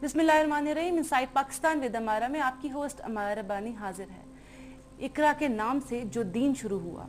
बिस्मिल्लाहिर्रहमानिर्रहीम। Inside Pakistan with अमारा में आपकी होस्ट अमारा रब्बानी हाजिर है। इकरा के नाम से जो दीन शुरू हुआ,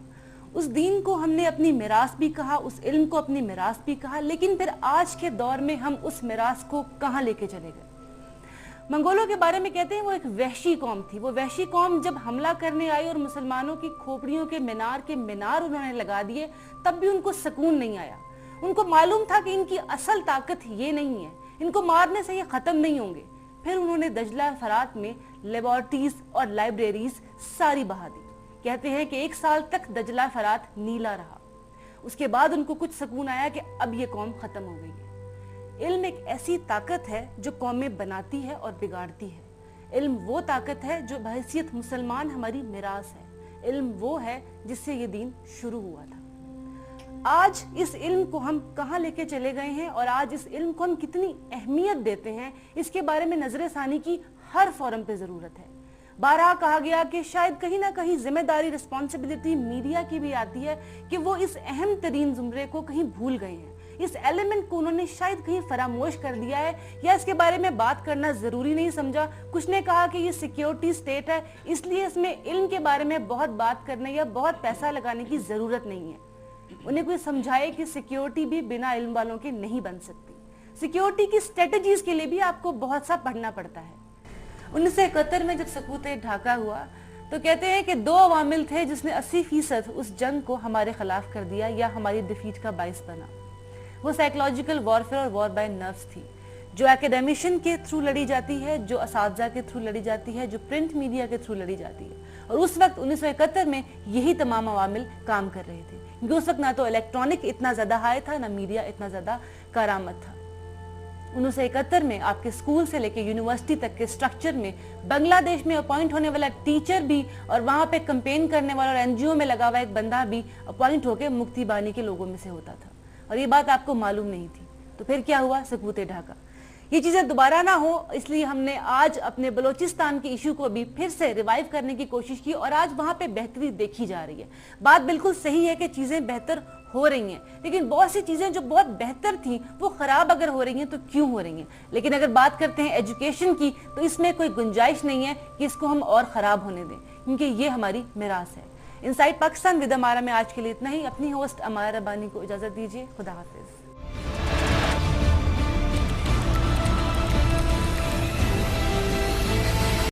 उस दीन को हमने अपनी मिरास भी कहा, उस इल्म को अपनी मिरास भी कहा, लेकिन फिर आज के दौर में हम उस मिरास को कहाँ लेके चले गए। मंगोलों के बारे में कहते हैं वो एक वहशी कौम थी। वो वहशी कौम जब हमला करने आई और मुसलमानों की खोपड़ियों के मीनार उन्होंने लगा दिए, तब भी उनको सुकून नहीं आया। उनको मालूम था कि इनकी असल ताकत ये नहीं है, इनको मारने से ये खत्म नहीं होंगे। फिर उन्होंने दजला फरात में लेबोरेटरीज और लाइब्रेरीज सारी बहा दी। कहते हैं कि 1 साल तक दजला फरात नीला रहा। उसके बाद उनको कुछ सुकून आया कि अब ये कौम खत्म हो गई है। इल्म एक ऐसी ताकत है जो कौमें बनाती है और बिगाड़ती है। इल्म वो ताकत है जो बहैसियत मुसलमान हमारी मिरास है। इल्म वो है जिससे ये दीन शुरू हुआ था। आज इस इल्म को हम कहाँ लेके चले गए हैं और आज इस इल्म को हम कितनी अहमियत देते हैं, इसके बारे में नजर सानी की हर फोरम पे जरूरत है। बारहा कहा गया कि शायद कहीं ना कहीं जिम्मेदारी, रिस्पॉन्सिबिलिटी मीडिया की भी आती है कि वो इस अहम तरीन जुमरे को कहीं भूल गए हैं। इस एलिमेंट को उन्होंने शायद कहीं फरामोश कर दिया है या इसके बारे में बात करना जरूरी नहीं समझा। कुछ ने कहा कि ये सिक्योरिटी स्टेट है, इसलिए इसमें इल्म के बारे में बहुत बात करने या बहुत पैसा लगाने की जरूरत नहीं है। उन्हें कोई समझाए कि सिक्योरिटी भी बिना इल्म वालों के नहीं बन सकती। सिक्योरिटी की स्ट्रेटजीज के लिए भी आपको बहुत सा पढ़ना पड़ता है। 1971 में जब सकूत ढाका हुआ तो कहते हैं कि 2 अवामिल थे जिसने 80% उस जंग को हमारे खिलाफ कर दिया या हमारी डिफीट का बाइस बना। वो साइकोलॉजिकल वॉरफेयर और वॉर बाय नर्व्स थी, जो एकेडमिशियन के थ्रू लड़ी जाती है, जो असातिज़ा के थ्रू लड़ी जाती है, जो प्रिंट मीडिया के थ्रू लड़ी जाती है। और उस वक्त 1971 में यही तमाम अवामिल काम कर रहे थे, क्योंकि उस वक्त ना तो इलेक्ट्रॉनिक इतना ज्यादा हाई था, ना मीडिया इतना ज्यादा कारामद था। 1971 में आपके स्कूल से लेकर यूनिवर्सिटी तक के स्ट्रक्चर में बांग्लादेश में अपॉइंट होने वाला टीचर भी और वहां पे कैंपेन करने वाला और एनजीओ में लगा हुआ एक बंदा भी अपॉइंट होकर मुक्ति बानी के लोगों में से होता था, और ये बात आपको मालूम नहीं थी। तो फिर क्या हुआ, सकूत ढाका। ये चीजें दोबारा ना हो, इसलिए हमने आज अपने बलोचिस्तान के इशू को भी फिर से रिवाइव करने की कोशिश की और आज वहां पे बेहतरी देखी जा रही है। बात बिल्कुल सही है कि चीजें बेहतर हो रही हैं, लेकिन बहुत सी चीजें जो बहुत बेहतर थी वो खराब अगर हो रही हैं तो क्यों हो रही हैं। लेकिन अगर बात करते हैं एजुकेशन की, तो इसमें कोई गुंजाइश नहीं है कि इसको हम और खराब होने दें, क्योंकि ये हमारी मिरास है। इनसाइड पाकिस्तान विद अमारा में आज के लिए इतना ही। अपनी होस्ट अमारा रब्बानी को इजाजत दीजिए। खुदा हाफिज।